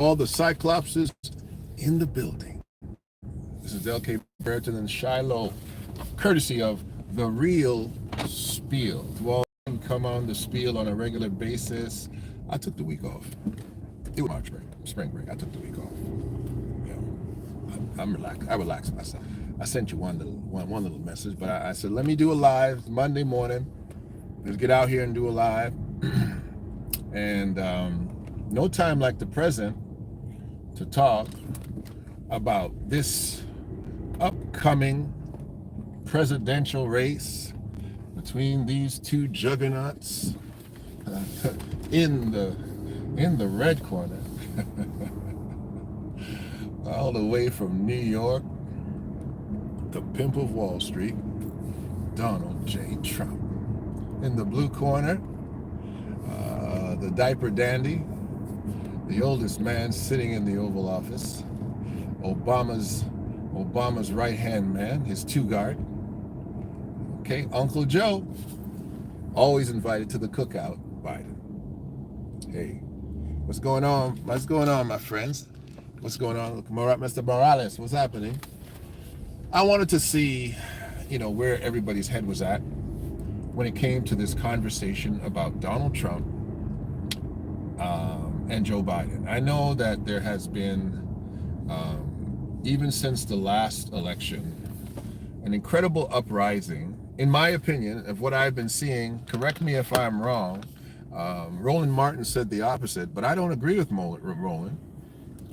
all the Cyclopses in the building. This is L.K. Burton and Shiloh, courtesy of The Real Spiel. To all who come on the Spiel on a regular basis, I took the week off. It was March break, spring break. I took the week off. You know, I'm relaxed. I relaxed myself. I sent you one little message, but I said, let me do a live Monday morning. Let's get out here and do a live. And no time like the present to talk about this upcoming presidential race between these two juggernauts in the red corner, all the way from New York, the pimp of Wall Street, Donald J. Trump. In the blue corner, the diaper dandy, the oldest man sitting in the Oval Office, Obama's right-hand man, his two-guard. Okay, Uncle Joe, always invited to the cookout, Biden. Hey, what's going on? What's going on, my friends? What's going on? Mr. Morales, what's happening? I wanted to see, where everybody's head was at when it came to this conversation about Donald Trump and Joe Biden. I know that there has been, even since the last election, an incredible uprising, in my opinion, of what I've been seeing. Correct me if I'm wrong. Roland Martin said the opposite, but I don't agree with Roland.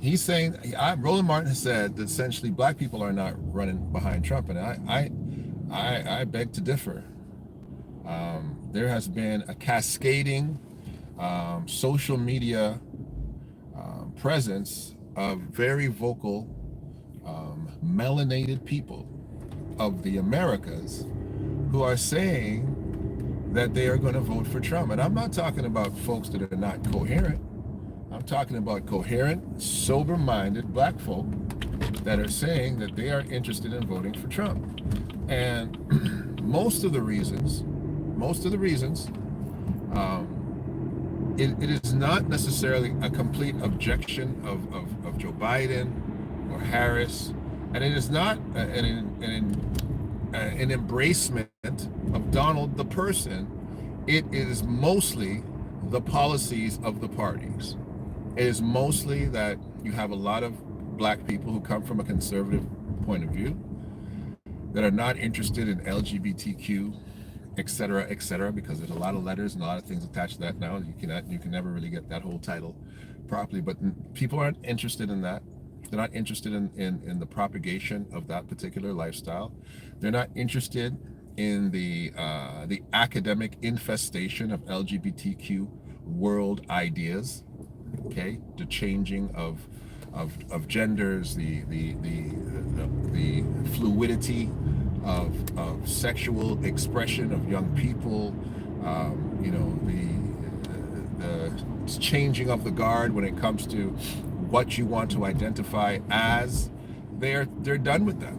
He's saying, Roland Martin has said that essentially black people are not running behind Trump, and I beg to differ. There has been a cascading social media presence of very vocal melanated people of the Americas who are saying that they are going to vote for Trump. And I'm not talking about folks that are not coherent. I'm talking about coherent, sober-minded black folk that are saying that they are interested in voting for Trump. And most of the reasons, it is not necessarily a complete objection of Joe Biden or Harris, and it is not an embracement of Donald the person. It is mostly the policies of the parties. It is mostly that you have a lot of black people who come from a conservative point of view that are not interested in LGBTQ, et cetera, because there's a lot of letters and a lot of things attached to that now. You can never really get that whole title properly, but people aren't interested in that. They're not interested in the propagation of that particular lifestyle. They're not interested in the academic infestation of LGBTQ world ideas. Okay, the changing of genders, the fluidity of sexual expression of young people, the changing of the guard when it comes to what you want to identify as. They're done with that,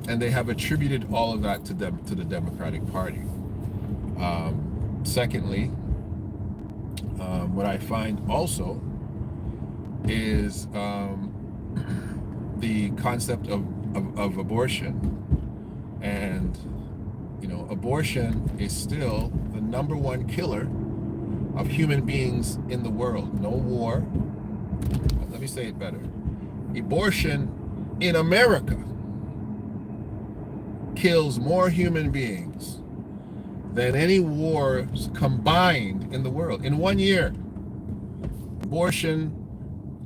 and they have attributed all of that to the Democratic Party. Secondly, what I find also is the concept of abortion. And abortion is still the #1 killer of human beings in the world. No war. Let me say it better. Abortion in America kills more human beings than any wars combined in the world. In 1 year, abortion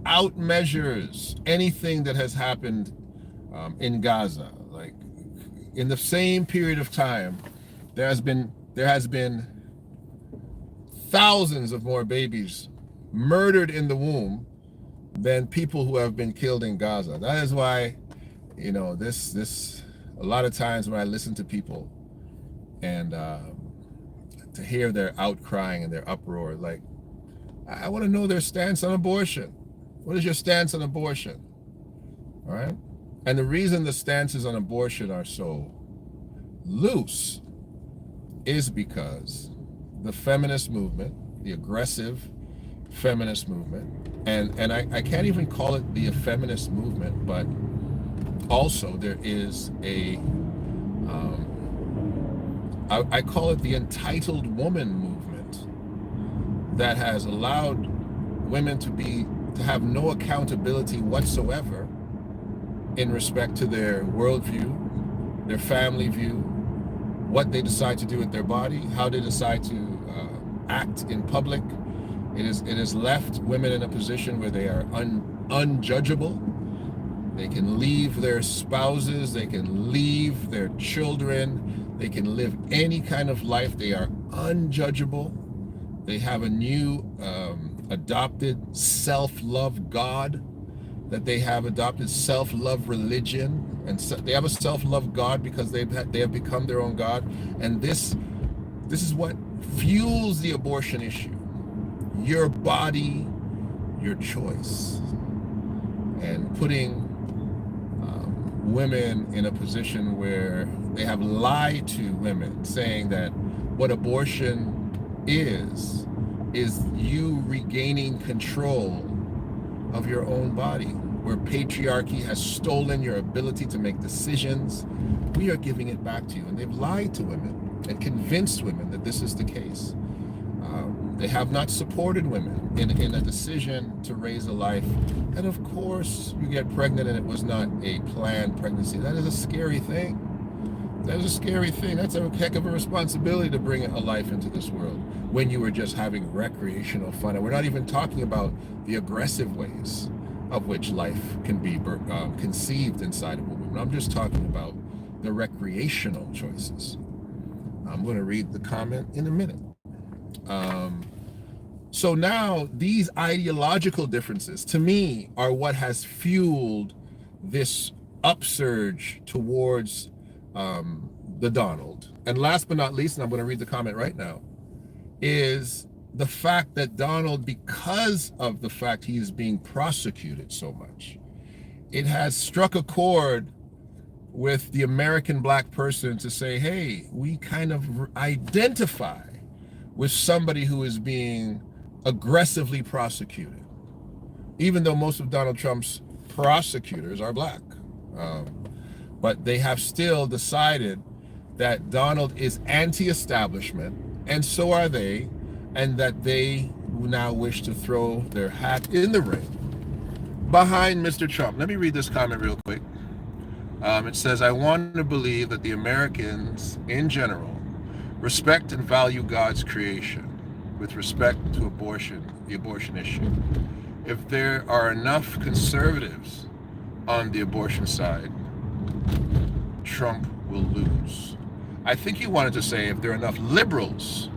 outmeasures anything that has happened in Gaza. Like, in the same period of time, there has been thousands of more babies murdered in the womb than people who have been killed in Gaza. That is why, this a lot of times when I listen to people and to hear their outcrying and their uproar, like, I want to know their stance on abortion. What is your stance on abortion? All right? And the reason the stances on abortion are so loose is because the feminist movement, the aggressive, feminist movement, and I can't even call it the feminist movement, but also there is a I call it the entitled woman movement that has allowed women to have no accountability whatsoever in respect to their worldview, their family view, what they decide to do with their body, how they decide to act in public. It has left women in a position where they are unjudgeable. They can leave their spouses, they can leave their children, they can live any kind of life. They are unjudgeable. They have a new adopted self-love God that they have adopted, self-love religion, and they have a self-love God because they have become their own God. And this is what fuels the abortion issue. Your body, your choice, and putting women in a position where they have lied to women, saying that what abortion is you regaining control of your own body, where patriarchy has stolen your ability to make decisions. We are giving it back to you. And they've lied to women and convinced women that this is the case. They have not supported women in a decision to raise a life. And of course, you get pregnant and it was not a planned pregnancy. That is a scary thing. That is a scary thing. That's a heck of a responsibility to bring a life into this world when you were just having recreational fun. And we're not even talking about the aggressive ways of which life can be conceived inside of a woman. I'm just talking about the recreational choices. I'm going to read the comment in a minute. So now these ideological differences, to me, are what has fueled this upsurge towards the Donald. And last but not least, and I'm going to read the comment right now, is the fact that Donald, because of the fact he is being prosecuted so much, it has struck a chord with the American black person to say, hey, we kind of identify with somebody who is being aggressively prosecuted, even though most of Donald Trump's prosecutors are black. But they have still decided that Donald is anti-establishment, and so are they, and that they now wish to throw their hat in the ring behind Mr. Trump. Let me read this comment real quick. It says, I want to believe that the Americans in general respect and value God's creation with respect to abortion, the abortion issue. If there are enough conservatives on the abortion side, Trump will lose. I think he wanted to say if there are enough liberals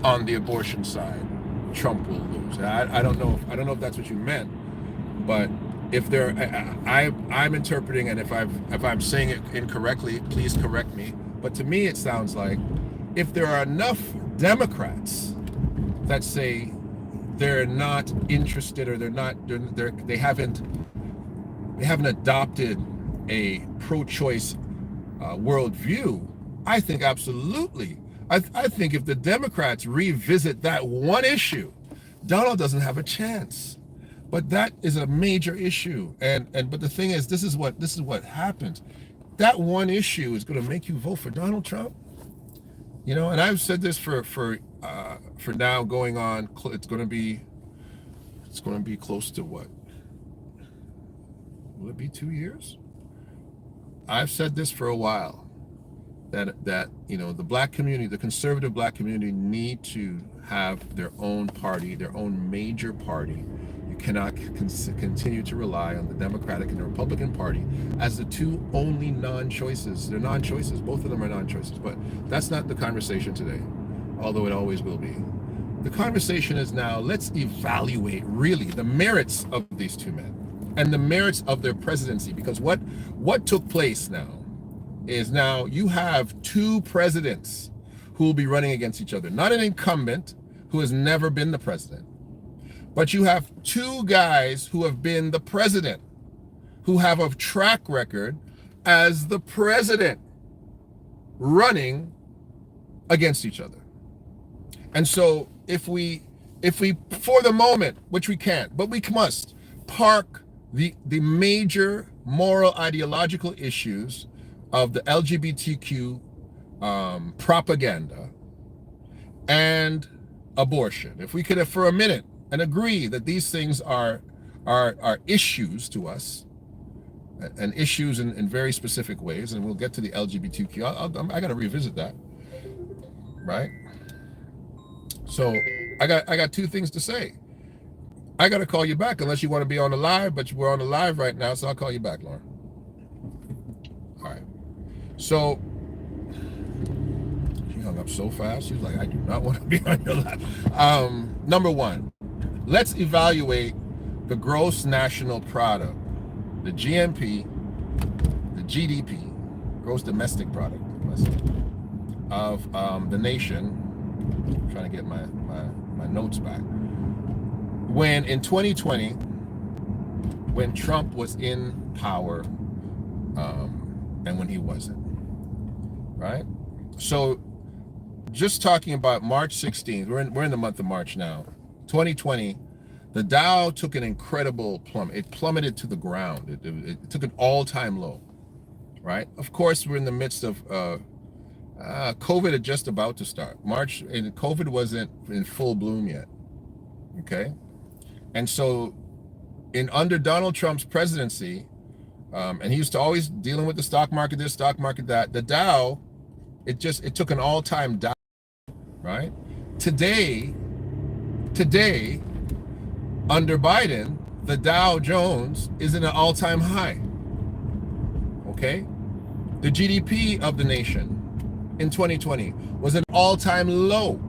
on the abortion side, Trump will lose. I don't know if that's what you meant, but if there, I'm interpreting, and if I'm saying it incorrectly, please correct me. But to me, it sounds like if there are enough Democrats that say they're not interested, or they haven't adopted a pro-choice worldview, I think absolutely. I think if the Democrats revisit that one issue, Donald doesn't have a chance. But that is a major issue, but the thing is, this is what happens. That one issue is going to make you vote for Donald Trump. You know, and I've said this for now going on. It's going to be close to what? Will it be 2 years? I've said this for a while, that you know, the black community, the conservative black community, need to have their own party, their own major party. You cannot continue to rely on the Democratic and the Republican Party as the two only non-choices. They're non-choices. Both of them are non-choices. But that's not the conversation today, although it always will be. The conversation is now, let's evaluate really the merits of these two men and the merits of their presidency. Because what took place now is, now you have two presidents who will be running against each other. Not an incumbent who has never been the president, but you have two guys who have been the president, who have a track record as the president, running against each other. And so if we if we, for the moment, which we can't, but we must, park the major moral ideological issues of the LGBTQ propaganda and abortion. If we could, for a minute, and agree that these things are issues to us, and issues in very specific ways, and we'll get to the LGBTQ. I got to revisit that, right? So I got two things to say. I got to call you back unless you want to be on the live, but we're on the live right now, so I'll call you back, Lauren. All right. So she hung up so fast. She was like, I do not want to be on your live. Number one, let's evaluate the gross national product, the GNP, the GDP, gross domestic product, of the nation. I'm trying to get my notes back. When in 2020, when Trump was in power, and when he wasn't, right? So just talking about March 16th, we're in the month of March now, 2020, the Dow took an incredible plummet. It plummeted to the ground. It took an all-time low, right? Of course, we're in the midst of COVID had just about to start. March, and COVID wasn't in full bloom yet, okay? And so under Donald Trump's presidency, and he used to always dealing with the stock market, this, stock market, that, the Dow, it took an all-time down, right? Today, under Biden, the Dow Jones is in an all-time high, okay? The GDP of the nation in 2020 was an all-time low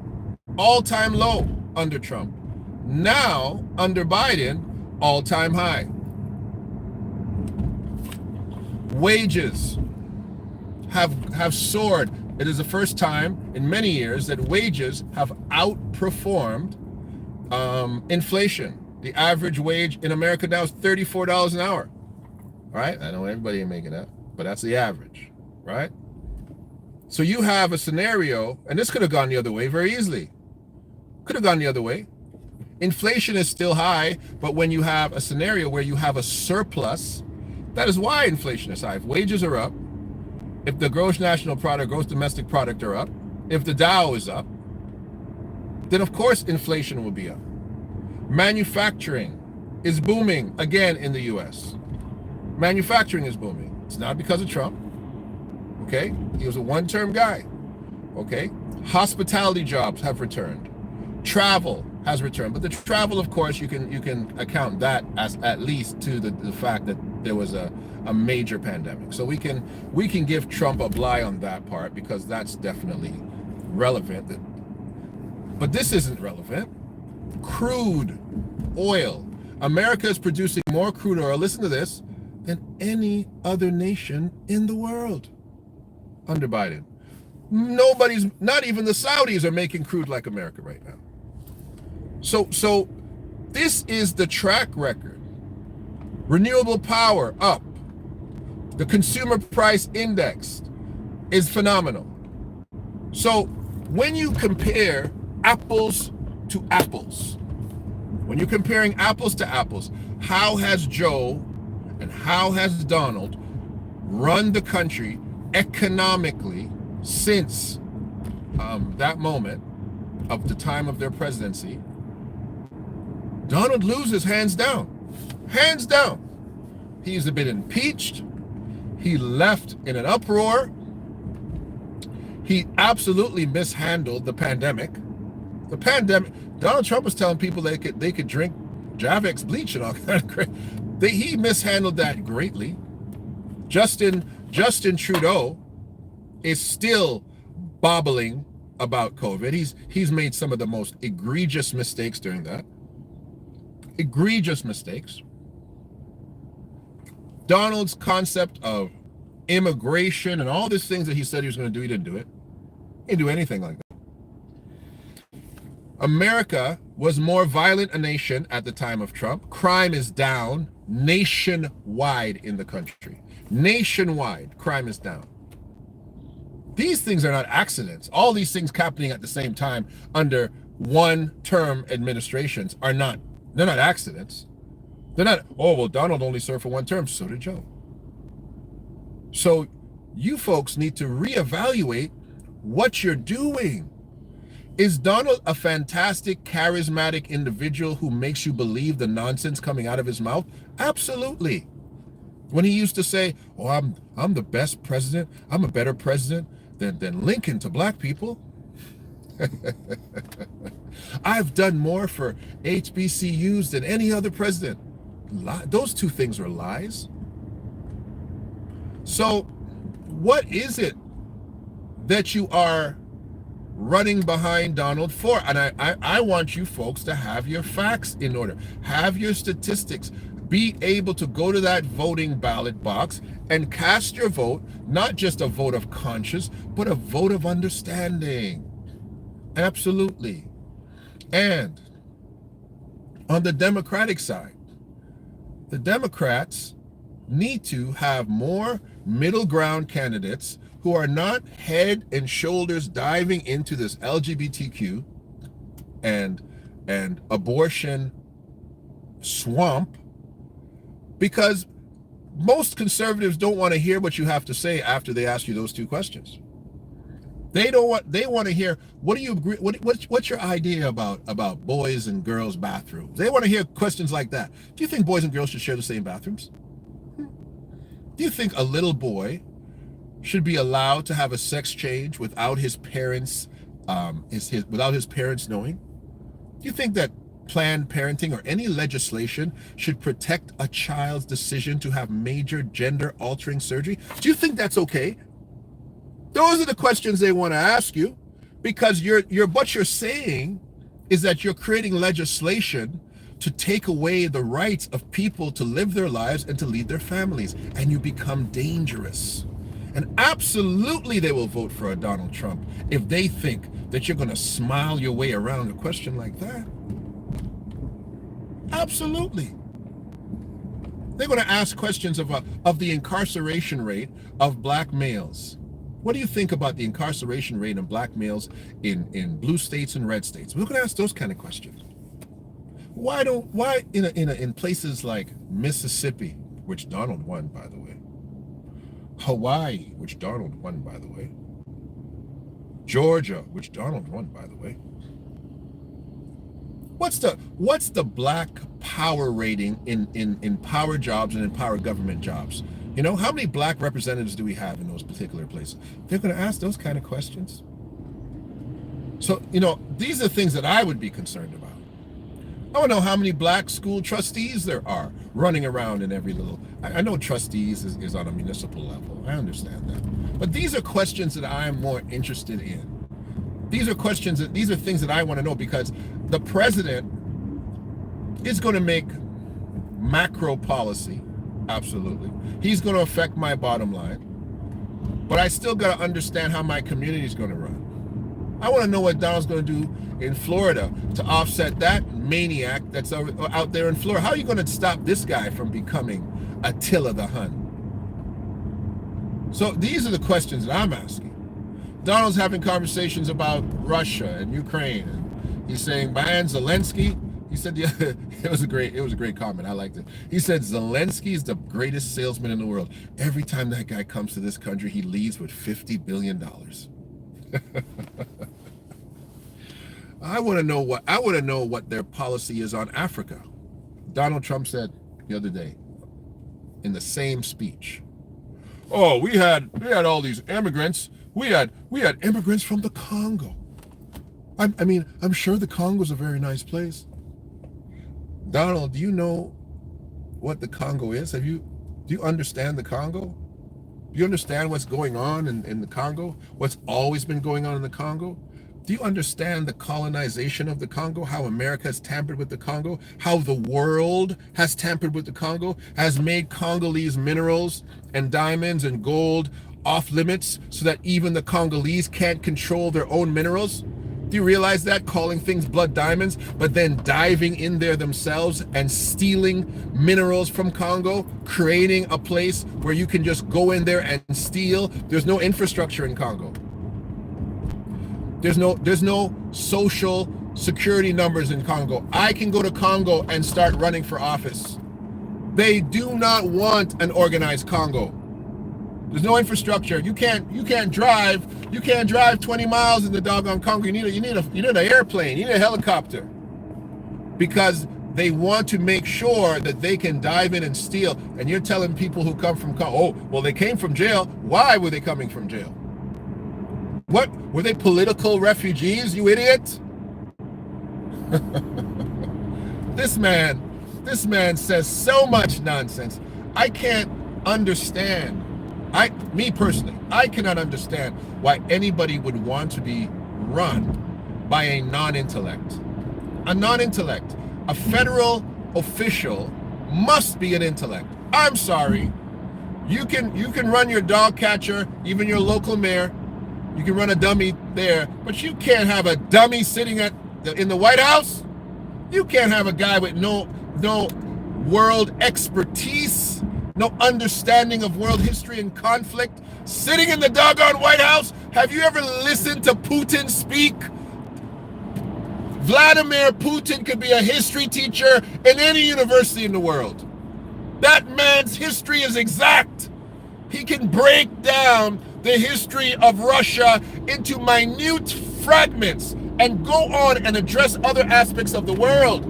under Trump. Now, under Biden, all-time high. Wages have soared. It is the first time in many years that wages have outperformed inflation. The average wage in America now is $34 an hour, right? I know everybody ain't making that, but that's the average, right? So you have a scenario, and this could have gone the other way very easily. Could have gone the other way. Inflation is still high, but when you have a scenario where you have a surplus, that is why inflation is high. If wages are up, if the gross national product, gross domestic product are up, if the Dow is up, then of course inflation will be up. Manufacturing is booming again in the US. Manufacturing is booming. It's not because of Trump. Okay, he was a one-term guy. Okay, hospitality jobs have returned. Travel has returned, but the travel, of course, you can account that as at least to the fact that there was a major pandemic. So we can give Trump a bly on that part because that's definitely relevant. But this isn't relevant. Crude oil. America is producing more crude oil, listen to this, than any other nation in the world under Biden. Nobody's, not even the Saudis are making crude like America right now. So this is the track record. Renewable power up. The consumer price index is phenomenal. So when you compare apples to apples, when you're comparing apples to apples, how has Joe and how has Donald run the country economically since that moment of the time of their presidency? Donald loses hands down. Hands down. He's been impeached. He left in an uproar. He absolutely mishandled the pandemic. The pandemic, Donald Trump was telling people they could drink Javex bleach and all kind of crap. He mishandled that greatly. Justin Trudeau is still bobbling about COVID. He's made some of the most egregious mistakes during that. Egregious mistakes. Donald's concept of immigration and all these things that he said he was going to do, he didn't do it. He didn't do anything like that. America was more violent a nation at the time of Trump. Crime is down nationwide in the country. Nationwide, crime is down. These things are not accidents. All these things happening at the same time under one-term administrations are not, they're not accidents. They're not, oh, well, Donald only served for one term, so did Joe. So you folks need to reevaluate what you're doing. Is Donald a fantastic, charismatic individual who makes you believe the nonsense coming out of his mouth? Absolutely. When he used to say, oh, I'm the best president, I'm a better president than Lincoln to black people. I've done more for HBCUs than any other president. Those two things are lies. So what is it that you are running behind Donald for? And I want you folks to have your facts in order. Have your statistics. Be able to go to that voting ballot box and cast your vote, not just a vote of conscience, but a vote of understanding. Absolutely. And on the Democratic side, the Democrats need to have more middle ground candidates who are not head and shoulders diving into this LGBTQ and abortion swamp, because most conservatives don't want to hear what you have to say after they ask you those two questions. They want to hear, what do you agree, what's your idea about boys and girls bathrooms? They want to hear questions like that. Do you think boys and girls should share the same bathrooms? Do you think a little boy should be allowed to have a sex change without his parents without his parents knowing? Do you think that Planned Parenting or any legislation should protect a child's decision to have major gender altering surgery? Do you think that's okay? Those are the questions they want to ask you, because what you're saying is that you're creating legislation to take away the rights of people to live their lives and to lead their families, and you become dangerous. And absolutely they will vote for a Donald Trump if they think that you're going to smile your way around a question like that. Absolutely. They're going to ask questions of the incarceration rate of black males. What do you think about the incarceration rate of black males in blue states and red states? We're going to ask those kind of questions. Why in places like Mississippi, which Donald won, by the way, Hawaii, which Donald won, by the way, Georgia, which Donald won, by the way, what's the black power rating in power jobs and in power government jobs? You know, how many black representatives do we have in those particular places? They're going to ask those kind of questions. So, you know, these are things that I would be concerned about. I want to know how many black school trustees there are running around in every little... I know trustees is on a municipal level. I understand that. But these are questions that I'm more interested in. These are things that I want to know, because the president is going to make macro policy. Absolutely. He's going to affect my bottom line. But I still got to understand how my community is going to run. I want to know what Donald's going to do in Florida to offset that maniac that's out there in Florida. How are you going to stop this guy from becoming Attila the Hun? So these are the questions that I'm asking. Donald's having conversations about Russia and Ukraine, and he's saying, man, Zelensky, he said, yeah, it was a great comment. I liked it. He said, Zelensky is the greatest salesman in the world. Every time that guy comes to this country, he leaves with $50 billion. I want to know what their policy is on Africa. Donald Trump said the other day in the same speech, oh, we had all these immigrants. We had immigrants from the Congo. I mean, I'm sure the Congo's a very nice place. Donald, do you know what the Congo is? Do you understand the Congo? Do you understand what's going on in the Congo? What's always been going on in the Congo? Do you understand the colonization of the Congo? How America has tampered with the Congo? How the world has tampered with the Congo? Has made Congolese minerals and diamonds and gold off limits so that even the Congolese can't control their own minerals? Do you realize that? Calling things blood diamonds, but then diving in there themselves and stealing minerals from Congo, creating a place where you can just go in there and steal. There's no infrastructure in Congo. There's no social security numbers in Congo. I can go to Congo and start running for office. They do not want an organized Congo. There's no infrastructure. You can't drive 20 miles in the doggone Congo. You need an airplane. You need a helicopter. Because they want to make sure that they can dive in and steal. And you're telling people who come from Congo, oh, well, they came from jail. Why were they coming from jail? What? Were they political refugees, you idiot? This man says so much nonsense. I can't understand. Me personally, I cannot understand why anybody would want to be run by a non-intellect. A non-intellect. A federal official must be an intellect. I'm sorry. You can run your dog catcher, even your local mayor. You can run a dummy there, but you can't have a dummy sitting in the White House. You can't have a guy with no world expertise, no understanding of world history and conflict sitting in the doggone White House. Have you ever listened to Putin speak? Vladimir Putin could be a history teacher in any university in the world. That man's history is exact. He can break down the history of Russia into minute fragments and go on and address other aspects of the world.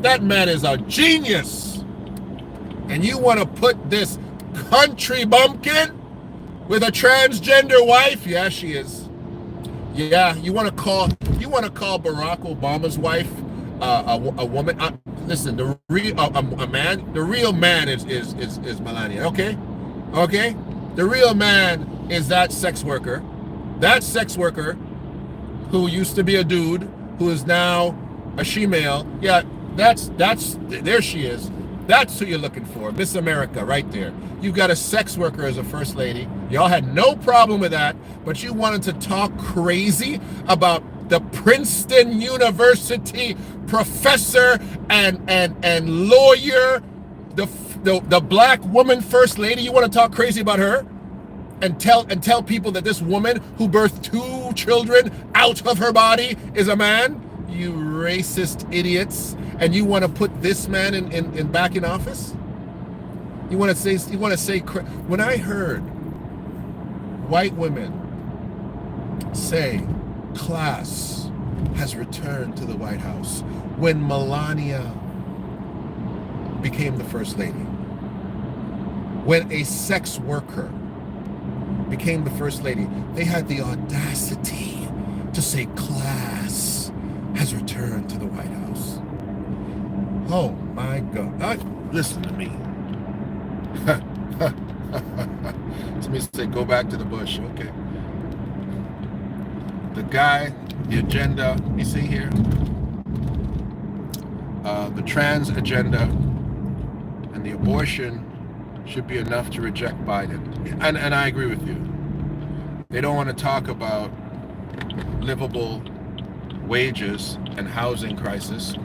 That man is a genius. And you want to put this country bumpkin with a transgender wife? Yeah, she is. Yeah, you want to call Barack Obama's wife a woman? Listen, the real man is Melania. Okay. The real man is that sex worker. That sex worker who used to be a dude who is now a she-male. Yeah, that's there she is. That's who you're looking for, Miss America, right there. You've got a sex worker as a first lady. Y'all had no problem with that, but you wanted to talk crazy about the Princeton University professor and lawyer, the black woman first lady. You want to talk crazy about her and tell people that this woman who birthed 2 children out of her body is a man? You racist idiots. And you want to put this man in back in office? You want to say when I heard white women say class has returned to the White House when Melania became the first lady, when a sex worker became the first lady, they had the audacity to say class has returned to the White House. Oh my God. Listen to me. To me say go back to the bush. Okay. The guy, the agenda, you see here? The trans agenda and the abortion should be enough to reject Biden. And I agree with you. They don't want to talk about livable wages and housing crisis.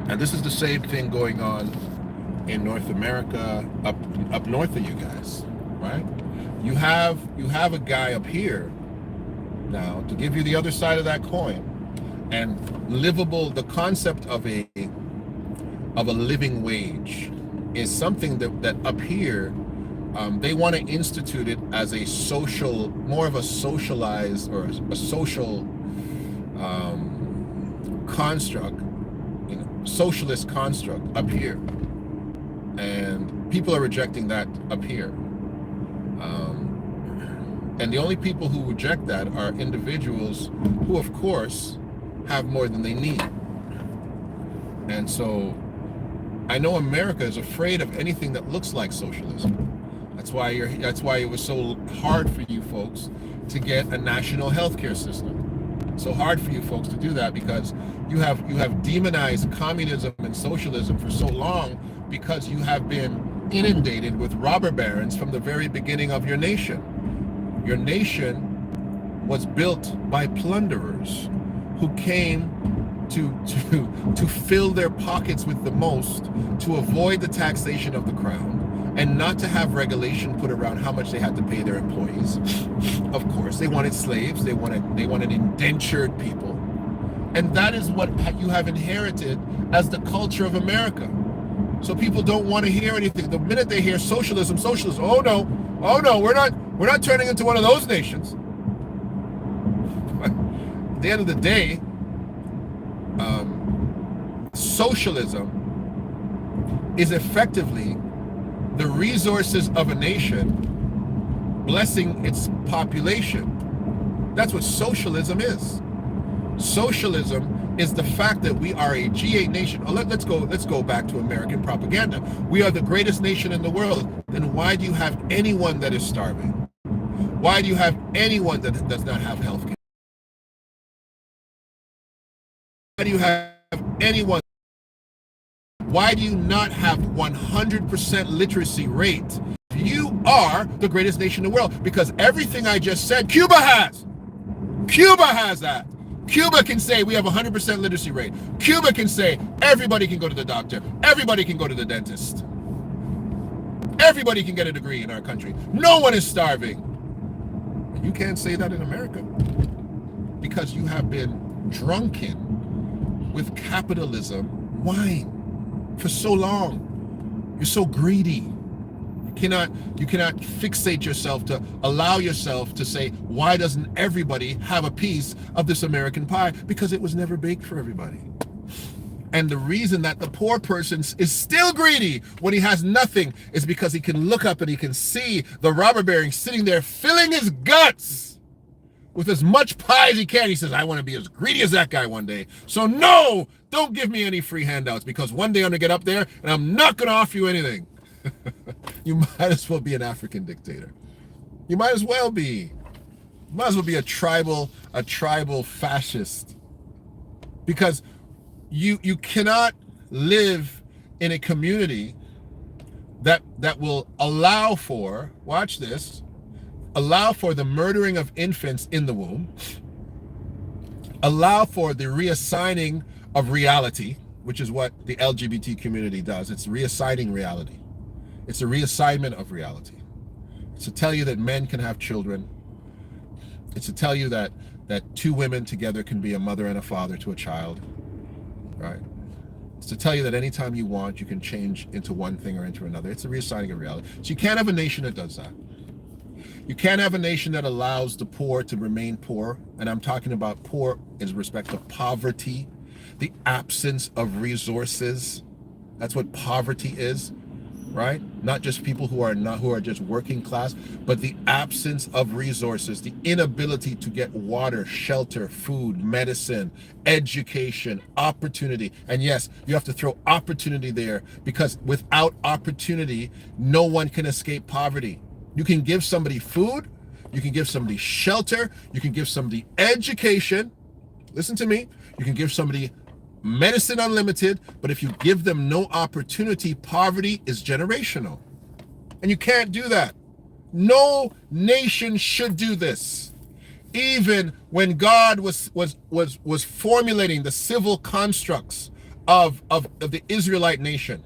And this is the same thing going on in North America, up north of you guys, right? You have a guy up here now to give you the other side of that coin, and the concept of a living wage is something that up here they want to institute it as a social, more of a socialized or a social construct, socialist construct up here, and people are rejecting that up here. And the only people who reject that are individuals who, of course, have more than they need. And so I know America is afraid of anything that looks like socialism. That's why it was so hard for you folks to get a national healthcare system. So hard for you folks to do that, because you have demonized communism and socialism for so long, because you have been inundated with robber barons from the very beginning of your nation. Your nation was built by plunderers who came to fill their pockets with the most, to avoid the taxation of the crown, and not to have regulation put around how much they had to pay their employees. Of course, they wanted slaves. They wanted indentured people. And that is what you have inherited as the culture of America. So people don't want to hear anything. The minute they hear socialism, oh no, we're not turning into one of those nations. At the end of the day, socialism is effectively the resources of a nation blessing its population. That's what socialism is. Socialism is the fact that we are a G8 nation. Oh, let's go back to American propaganda. We are the greatest nation in the world. Then why do you have anyone that is starving? Why do you have anyone that does not have health care? Why do you have anyone? Why do you not have 100% literacy rate? You are the greatest nation in the world, because everything I just said, Cuba has. Cuba has that. Cuba can say we have 100% literacy rate. Cuba can say everybody can go to the doctor. Everybody can go to the dentist. Everybody can get a degree in our country. No one is starving. And you can't say that in America, because you have been drunken with capitalism wine for so long. You're so greedy. You cannot fixate yourself to allow yourself to say, why doesn't everybody have a piece of this American pie? Because it was never baked for everybody. And the reason that the poor person is still greedy when he has nothing is because he can look up and he can see the robber baron sitting there filling his guts with as much pie as he can. He says, I want to be as greedy as that guy one day. So no, don't give me any free handouts, because one day I'm going to get up there and I'm not going to offer you anything. You might as well be an African dictator. You might as well be. You might as well be a tribal fascist. Because you cannot live in a community that will allow for, watch this, allow for the murdering of infants in the womb, allow for the reassigning of reality, which is what the LGBT community does. It's reassigning reality. It's a reassignment of reality. It's to tell you that men can have children. It's to tell you that two women together can be a mother and a father to a child, right? It's to tell you that anytime you want, you can change into one thing or into another. It's a reassigning of reality. So you can't have a nation that does that. You can't have a nation that allows the poor to remain poor. And I'm talking about poor in respect to poverty, the absence of resources. That's what poverty is, right? Not just people who are just working class, but the absence of resources, the inability to get water, shelter, food, medicine, education, opportunity. And yes, you have to throw opportunity there, because without opportunity, no one can escape poverty. You can give somebody food, you can give somebody shelter, you can give somebody education. Listen to me. You can give somebody medicine unlimited, but if you give them no opportunity, poverty is generational. And you can't do that. No nation should do this. Even when God was formulating the civil constructs of the Israelite nation,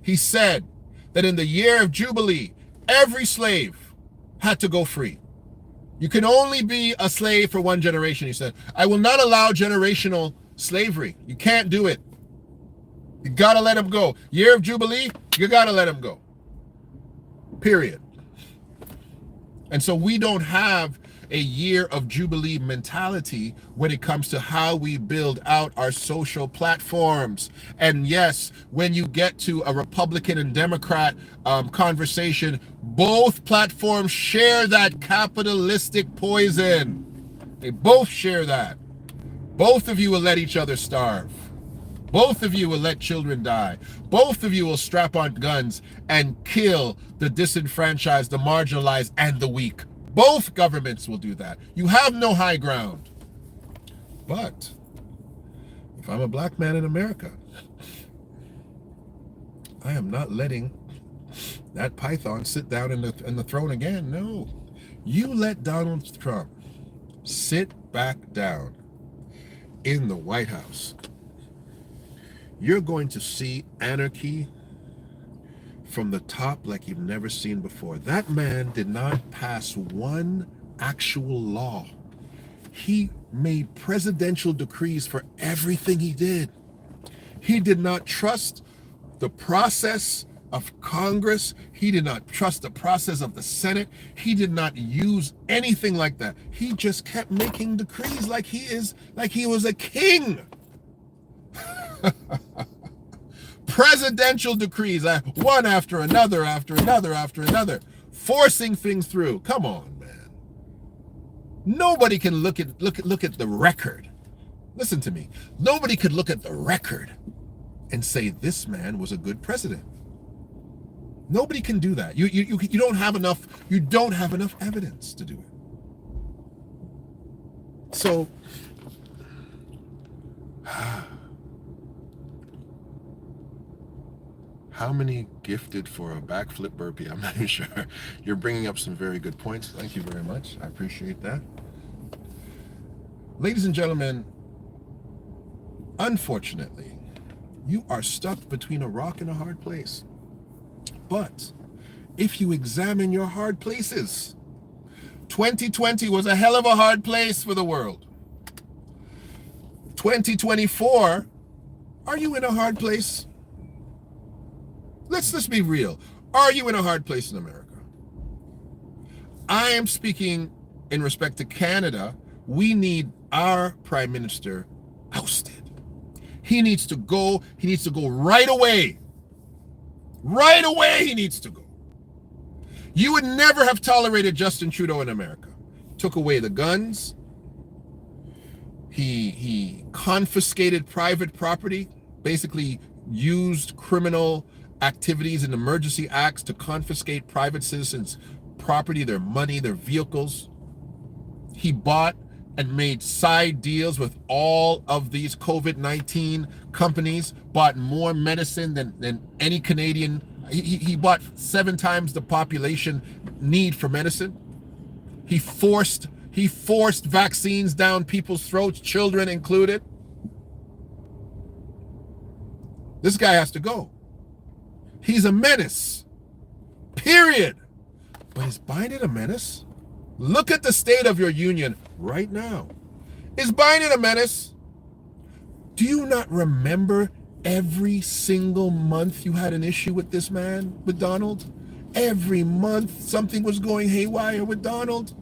he said that in the year of Jubilee, every slave had to go free. You can only be a slave for one generation, he said. I will not allow generational slavery. You can't do it. You gotta let them go. Year of Jubilee, you gotta let them go. Period. And so we don't have a year of Jubilee mentality when it comes to how we build out our social platforms. And yes, when you get to a Republican and Democrat conversation, both platforms share that capitalistic poison. They both share that. Both of you will let each other starve. Both of you will let children die. Both of you will strap on guns and kill the disenfranchised, the marginalized, and the weak. Both governments will do that. You have no high ground. But if I'm a black man in America, I am not letting that python sit down in the throne again. No. You let Donald Trump sit back down in the White House. You're going to see anarchy, from the top like you've never seen before. That man did not pass one actual law. He made presidential decrees for everything he did. He did not trust the process of Congress. He did not trust the process of the Senate. He did not use anything like that. He just kept making decrees like he was a king. Presidential decrees, one after another, forcing things through. Come on, man. Nobody can look at the record. Listen to me. Nobody could look at the record and say this man was a good president. Nobody can do that. You don't have enough. You don't have enough evidence to do it. So, how many gifted for a backflip burpee? I'm not even sure. You're bringing up some very good points. Thank you very much. I appreciate that. Ladies and gentlemen, unfortunately, you are stuck between a rock and a hard place. But if you examine your hard places, 2020 was a hell of a hard place for the world. 2024, are you in a hard place? Let's be real. Are you in a hard place in America? I am speaking in respect to Canada. We need our prime minister ousted. He needs to go. He needs to go right away. Right away he needs to go. You would never have tolerated Justin Trudeau in America. Took away the guns. He confiscated private property, basically used criminal activities and emergency acts to confiscate private citizens' property, their money, their vehicles. He bought and made side deals with all of these COVID-19 companies, bought more medicine than any Canadian. He bought 7 times the population need for medicine. He forced vaccines down people's throats, children included. This guy has to go. He's a menace. Period. But is Biden a menace? Look at the state of your union right now. Is Biden a menace? Do you not remember every single month you had an issue with this man, with Donald? Every month something was going haywire with Donald.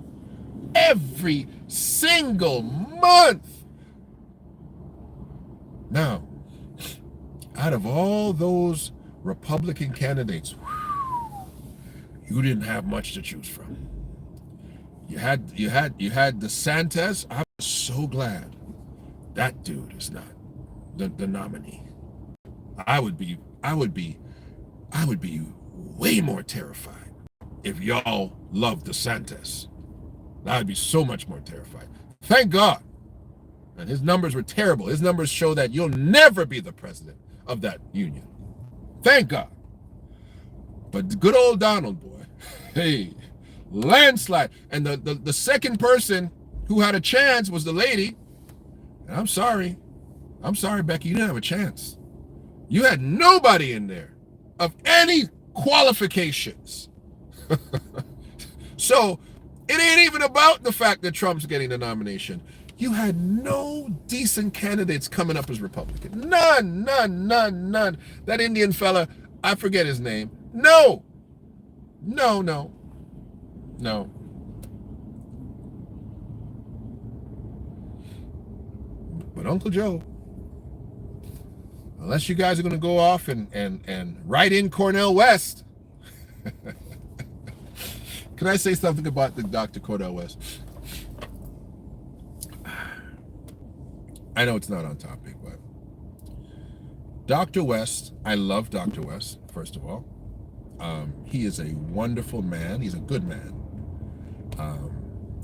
Every single month. Now, out of all those Republican candidates, you didn't have much to choose from. You had DeSantis. I'm so glad that dude is not the nominee. I would be way more terrified if y'all loved DeSantis. I'd be so much more terrified. Thank God. And his numbers were terrible. His numbers show that you'll never be the president of that union. Thank God. But the good old Donald, boy, hey, landslide. And the second person who had a chance was the lady. And I'm sorry, Becky, you didn't have a chance. You had nobody in there of any qualifications. So it ain't even about the fact that Trump's getting the nomination. You had no decent candidates coming up as Republican. None. That Indian fella, I forget his name. No. But Uncle Joe, unless you guys are going to go off and write in Cornell West. Can I say something about the Dr. Cornell West? I know it's not on topic, but Dr. West, I love Dr. West, first of all. He is a wonderful man. He's a good man.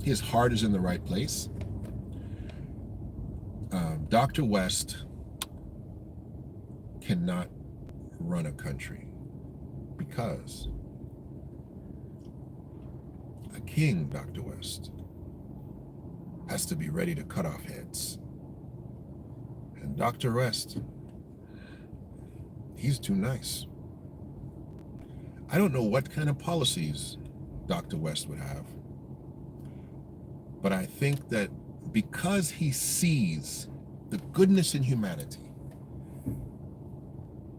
His heart is in the right place. Dr. West cannot run a country because a king, Dr. West, has to be ready to cut off heads. And Dr. West, he's too nice. I don't know what kind of policies Dr. West would have, but I think that because he sees the goodness in humanity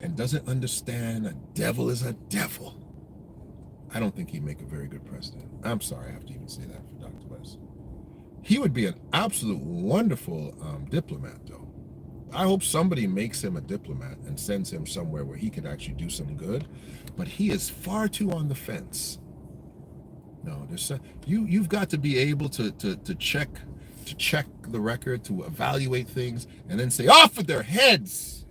and doesn't understand a devil is a devil, I don't think he'd make a very good president. I'm sorry I have to even say that for Dr. West. He would be an absolute wonderful diplomat, though. I hope somebody makes him a diplomat and sends him somewhere where he could actually do some good. But he is far too on the fence. No, there's you've got to be able to check the record, to evaluate things, and then say off with their heads.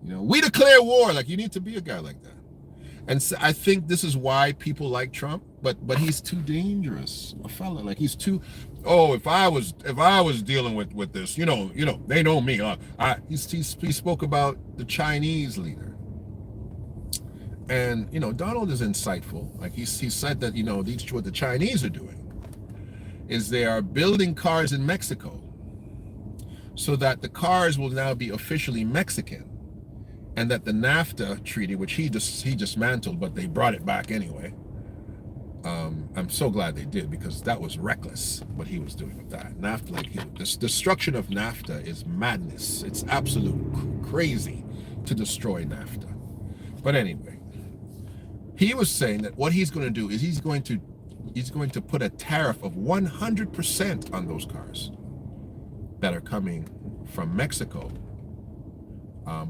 We declare war. Like, you need to be a guy like that. And so I think this is why people like Trump, but he's too dangerous, a fella. Like, he's too. Oh, if I was dealing with this, they know me. He spoke about the Chinese leader, and Donald is insightful. Like, he said that what the Chinese are doing is they are building cars in Mexico, so that the cars will now be officially Mexican. And that the NAFTA treaty, which he dismantled, but they brought it back anyway. I'm so glad they did, because that was reckless what he was doing with that. NAFTA, this destruction of NAFTA is madness. It's absolute crazy to destroy NAFTA. But anyway, he was saying that what he's going to do is he's going to put a tariff of 100% on those cars that are coming from Mexico,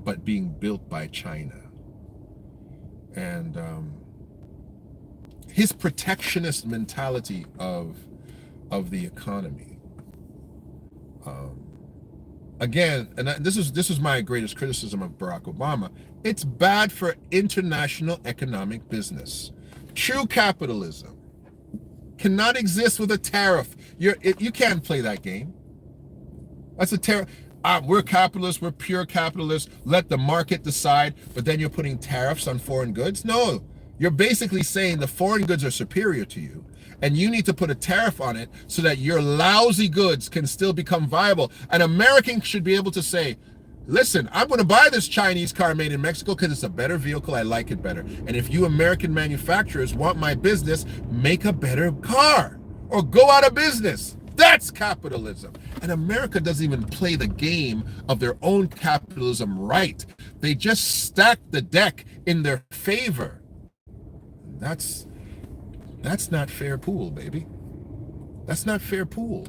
but being built by China. And his protectionist mentality of the economy. Again, and this is my greatest criticism of Barack Obama. It's bad for international economic business. True capitalism cannot exist with a tariff. You can't play that game. That's a tariff. We're capitalists, we're pure capitalists, let the market decide, but then you're putting tariffs on foreign goods? No, you're basically saying the foreign goods are superior to you, and you need to put a tariff on it so that your lousy goods can still become viable. An American should be able to say, listen, I'm going to buy this Chinese car made in Mexico because it's a better vehicle, I like it better. And if you American manufacturers want my business, make a better car or go out of business. That's capitalism. And America doesn't even play the game of their own capitalism right. They just stack the deck in their favor. That's not fair pool, baby. That's not fair pool.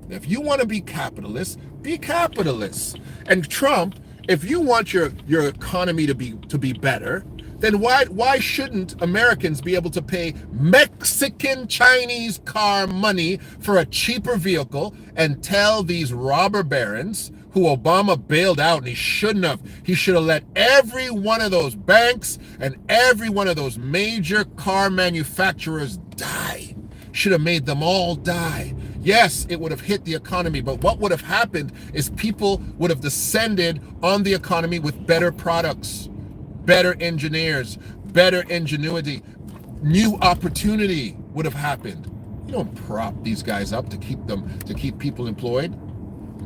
If you want to be capitalist, be capitalist. And Trump, if you want your economy to be better, then why shouldn't Americans be able to pay Mexican Chinese car money for a cheaper vehicle and tell these robber barons who Obama bailed out, and he shouldn't have. He should have let every one of those banks and every one of those major car manufacturers die. Should have made them all die. Yes, it would have hit the economy, but what would have happened is people would have descended on the economy with better products, better engineers, better ingenuity, new opportunity would have happened. You don't prop these guys up to keep people employed.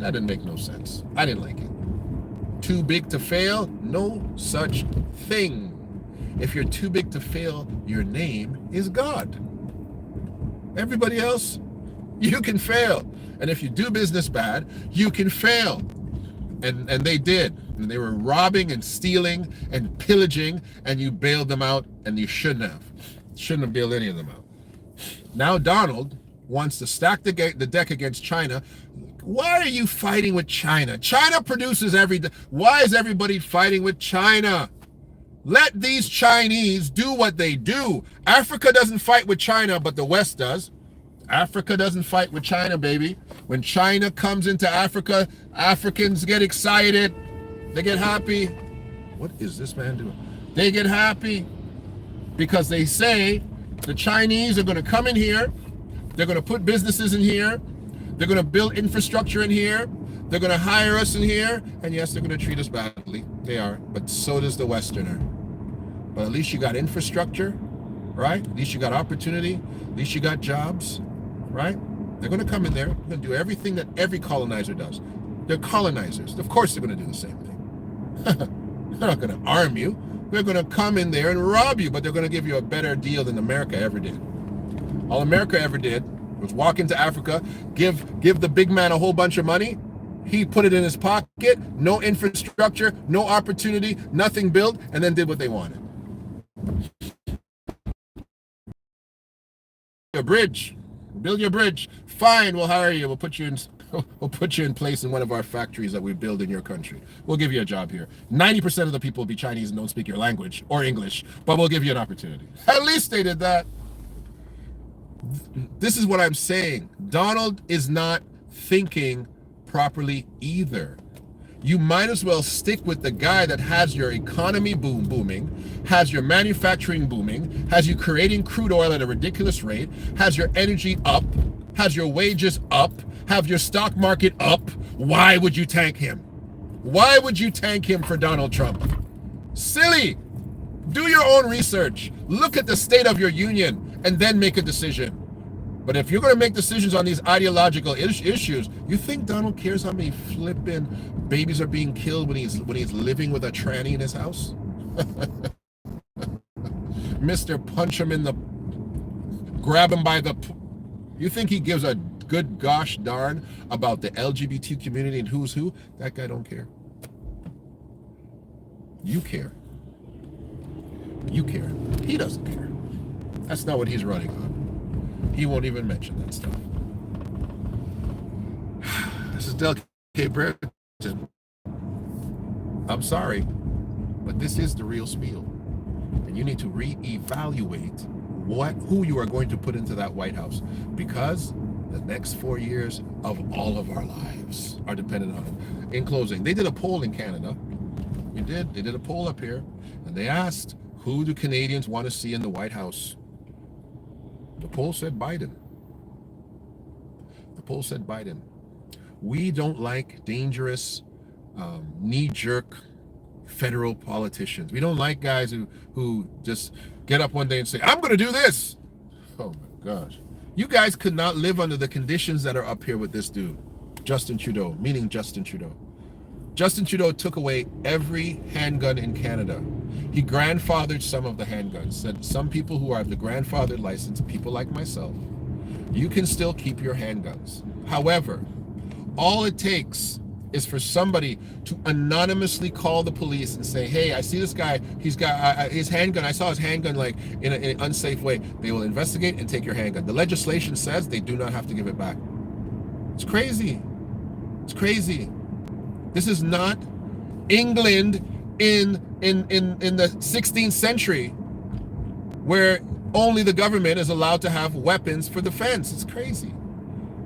That didn't make no sense. I didn't like it. Too big to fail? No such thing. If you're too big to fail, your name is God. Everybody else, you can fail. And if you do business bad, you can fail. And they did. And they were robbing and stealing and pillaging, and you bailed them out, and you shouldn't have. Shouldn't have bailed any of them out. Now Donald wants to stack the deck against China. Why are you fighting with China? China produces everything. Why is everybody fighting with China? Let these Chinese do what they do. Africa doesn't fight with China, but the West does. Africa doesn't fight with China, baby. When China comes into Africa, Africans get excited. They get happy. What is this man doing? They get happy because they say the Chinese are going to come in here. They're going to put businesses in here. They're going to build infrastructure in here. They're going to hire us in here. And yes, they're going to treat us badly. They are. But so does the Westerner. But at least you got infrastructure, right? At least you got opportunity. At least you got jobs, right? They're going to come in there. They're going to do everything that every colonizer does. They're colonizers. Of course they're going to do the same thing. They're not going to arm you. They're going to come in there and rob you, but they're going to give you a better deal than America ever did. All America ever did was walk into Africa, give the big man a whole bunch of money. He put it in his pocket, no infrastructure, no opportunity, nothing built, and then did what they wanted. A bridge. Build your bridge. Fine, we'll hire you. We'll put you in place in one of our factories that we build in your country. We'll give you a job here. 90% of the people will be Chinese and don't speak your language or English, but we'll give you an opportunity. At least they did that. This is what I'm saying. Donald is not thinking properly either. You might as well stick with the guy that has your economy booming, has your manufacturing booming, has you creating crude oil at a ridiculous rate, has your energy up, has your wages up, have your stock market up. Why would you tank him? Why would you tank him for Donald Trump? Silly. Do your own research. Look at the state of your union and then make a decision. But if you're going to make decisions on these ideological issues, you think Donald cares how many flipping babies are being killed when he's living with a tranny in his house? Mr. Punch him in the, grab him by the, you think he gives a good gosh darn about the LGBT community and who's who? That guy don't care. You care. You care. He doesn't care. That's not what he's running on. He won't even mention that stuff. This is Del K. Bridgeton. I'm sorry, but this is the real spiel. And you need to reevaluate who you are going to put into that White House, because the next 4 years of all of our lives are dependent on it. In closing, they did a poll in Canada. They did a poll up here, and they asked, who do Canadians want to see in the White House? The poll said Biden. The poll said Biden. We don't like dangerous, knee-jerk federal politicians. We don't like guys who just get up one day and say, I'm going to do this. Oh my gosh. You guys could not live under the conditions that are up here with this dude, Justin Trudeau, meaning Justin Trudeau. Justin Trudeau took away every handgun in Canada. He grandfathered some of the handguns, said some people who are the grandfathered license, people like myself, you can still keep your handguns. However, all it takes is for somebody to anonymously call the police and say, hey, I see this guy, he's got his handgun, I saw his handgun like in an unsafe way. They will investigate and take your handgun. The legislation says they do not have to give it back. It's crazy. It's crazy. This is not England in the 16th century, where only the government is allowed to have weapons for defense. It's crazy.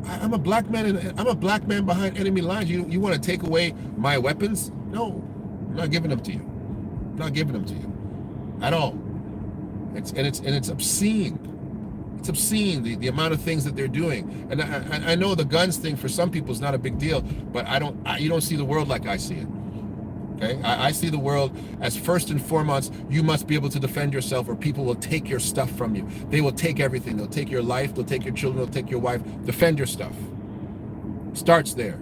I'm a black man, and I'm a black man behind enemy lines. You want to take away my weapons? No, I'm not giving them to you. I'm not giving them to you at all. It's obscene. It's obscene, the amount of things that they're doing. And I know the guns thing for some people is not a big deal, but you don't see the world like I see it. Okay? I see the world as, first and foremost, you must be able to defend yourself, or people will take your stuff from you. They will take everything. They'll take your life, they'll take your children, they'll take your wife. Defend your stuff. Starts there.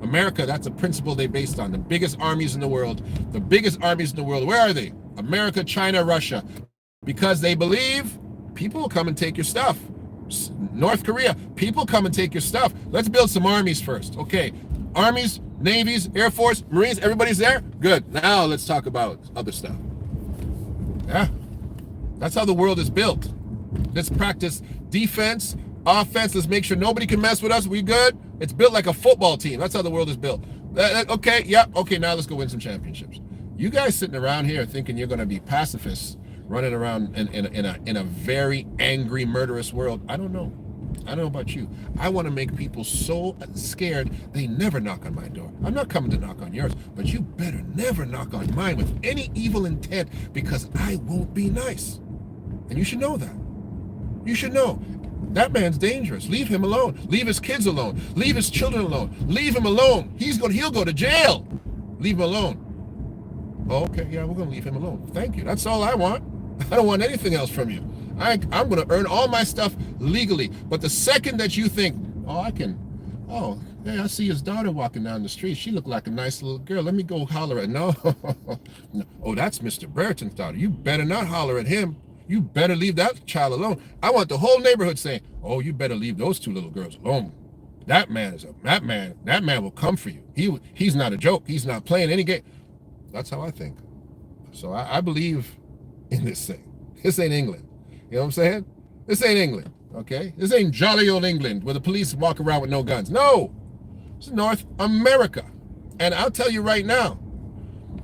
America, that's a principle they based on. The biggest armies in the world, where are they? America, China, Russia. Because they believe people will come and take your stuff. North Korea, people come and take your stuff. Let's build some armies first. Okay, armies, navies, Air Force, Marines, everybody's there? Good. Now let's talk about other stuff. Yeah, that's how the world is built. Let's practice defense, offense. Let's make sure nobody can mess with us. We good? It's built like a football team. That's how the world is built. Okay, yeah, okay, now let's go win some championships. You guys sitting around here thinking you're going to be pacifists, running around in a very angry, murderous world. I don't know. I don't know about you. I want to make people so scared they never knock on my door. I'm not coming to knock on yours, but you better never knock on mine with any evil intent, because I won't be nice. And you should know that. You should know. That man's dangerous. Leave him alone. Leave his kids alone. Leave his children alone. Leave him alone. He'll go to jail. Leave him alone. Okay, yeah, we're going to leave him alone. Thank you. That's all I want. I don't want anything else from you. I'm going to earn all my stuff legally. But the second that you think, Hey, I see his daughter walking down the street. She looked like a nice little girl. Let me go holler at no. No. Oh, that's Mr. Burton's daughter. You better not holler at him. You better leave that child alone. I want the whole neighborhood saying, oh, you better leave those two little girls alone. That man will come for you. He's not a joke. He's not playing any game. That's how I think. So I believe in this thing. This ain't England. You know what I'm saying? This ain't England, okay? This ain't jolly old England where the police walk around with no guns. No, it's North America. And I'll tell you right now,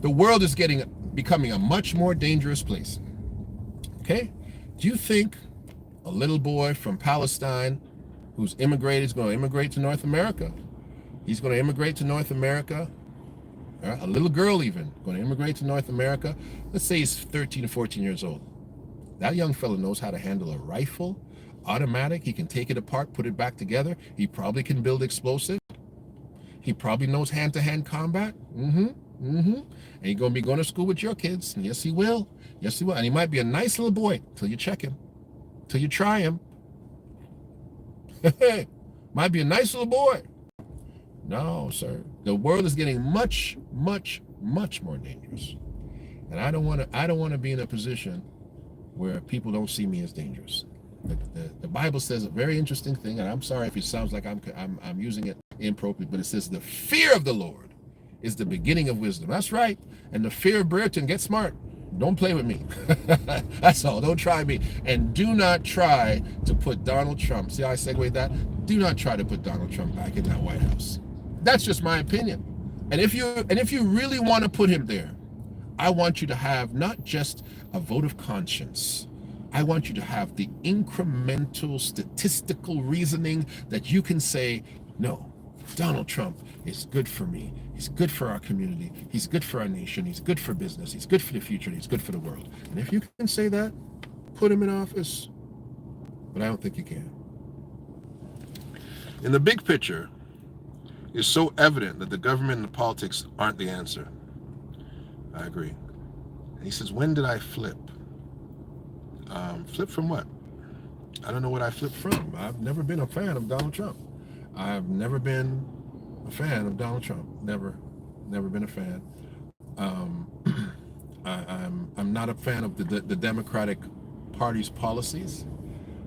the world is becoming a much more dangerous place, okay? Do you think a little boy from Palestine who's immigrated is going to immigrate to North America? He's going to immigrate to North America. A little girl even going to immigrate to North America. Let's say he's 13 or 14 years old. That young fella knows how to handle a rifle, automatic. He can take it apart, put it back together. He probably can build explosives. He probably knows hand-to-hand combat. And he's going to be going to school with your kids. And yes, he will. Yes, he will. And he might be a nice little boy till you check him, till you try him. Might be a nice little boy. No, sir. The world is getting much, much, much more dangerous. And I don't want to be in a position where people don't see me as dangerous. The Bible says a very interesting thing, and I'm sorry if it sounds like I'm using it inappropriately, but it says the fear of the Lord is the beginning of wisdom. That's right. And the fear of Brereton, get smart. Don't play with me. That's all. Don't try me. And do not try to put Donald Trump, see how I segued that? Do not try to put Donald Trump back in that White House. That's just my opinion. And if you really want to put him there, I want you to have not just a vote of conscience. I want you to have the incremental statistical reasoning that you can say, no, Donald Trump is good for me. He's good for our community. He's good for our nation. He's good for business. He's good for the future. He's good for the world. And if you can say that, put him in office. But I don't think you can. In the big picture, it's so evident that the government and the politics aren't the answer. I agree. And he says, when did I flip? Flip from what? I don't know what I flipped from. I've never been a fan of Donald Trump. I've never been a fan of Donald Trump. Never been a fan. I'm not a fan of the Democratic Party's policies.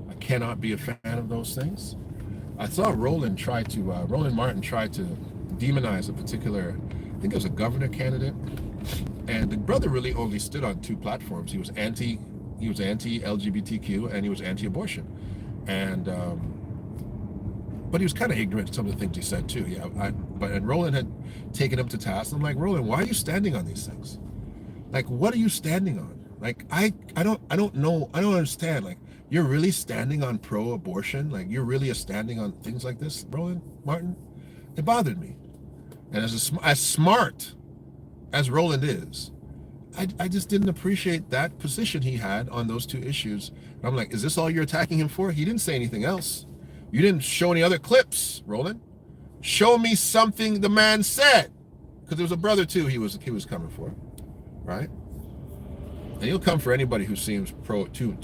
I cannot be a fan of those things. I saw Roland Martin try to demonize a particular, I think it was a governor candidate, and the brother really only stood on two platforms. He was anti-LGBTQ and he was anti-abortion, and but he was kind of ignorant to some of the things he said too. And Roland had taken him to task. I'm like, Roland, why are you standing on these things? Like, what are you standing on? Like, I don't know. I don't understand. Like, you're really standing on pro-abortion? Like, you're really standing on things like this, Roland Martin? It bothered me. And as smart as Roland is, I just didn't appreciate that position he had on those two issues. And I'm like, is this all you're attacking him for? He didn't say anything else. You didn't show any other clips, Roland. Show me something the man said. Because there was a brother too he was coming for, right? And he'll come for anybody who seems too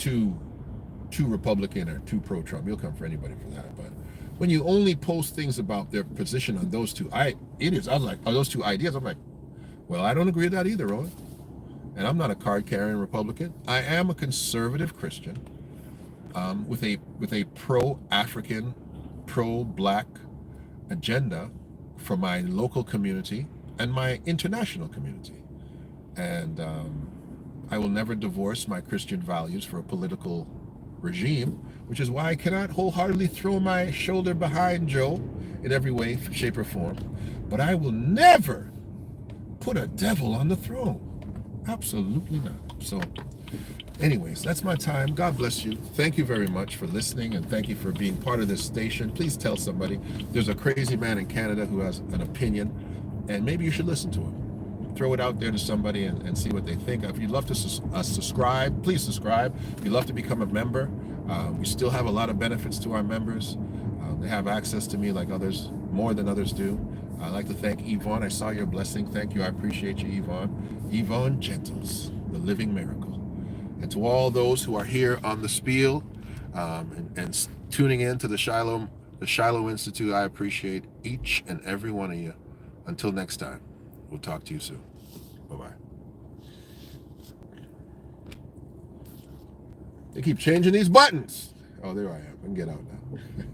Republican or too pro-Trump. He'll come for anybody for that. But when you only post things about their position on those two, I was like, are those two ideas? I'm like, well, I don't agree with that either, Roland. And I'm not a card-carrying Republican. I am a conservative Christian with a pro-African, pro-Black agenda for my local community and my international community. And I will never divorce my Christian values for a political regime, which is why I cannot wholeheartedly throw my shoulder behind Joe in every way, shape, or form. But I will never put a devil on the throne. Absolutely not. So anyways, that's my time. God bless you. Thank you very much for listening, and thank you for being part of this station. Please tell somebody. There's a crazy man in Canada who has an opinion, and maybe you should listen to him. Throw it out there to somebody and see what they think. If you'd love to subscribe, please subscribe. If you'd love to become a member, we still have a lot of benefits to our members. They have access to me like others, more than others do. I'd like to thank Yvonne. I saw your blessing. Thank you. I appreciate you, Yvonne. Yvonne Gentles, the living miracle. And to all those who are here on the spiel and tuning in to the Shiloh the Shiloh Institute, I appreciate each and every one of you. Until next time, we'll talk to you soon. Bye-bye. They keep changing these buttons. Oh, there I am. I can get out now.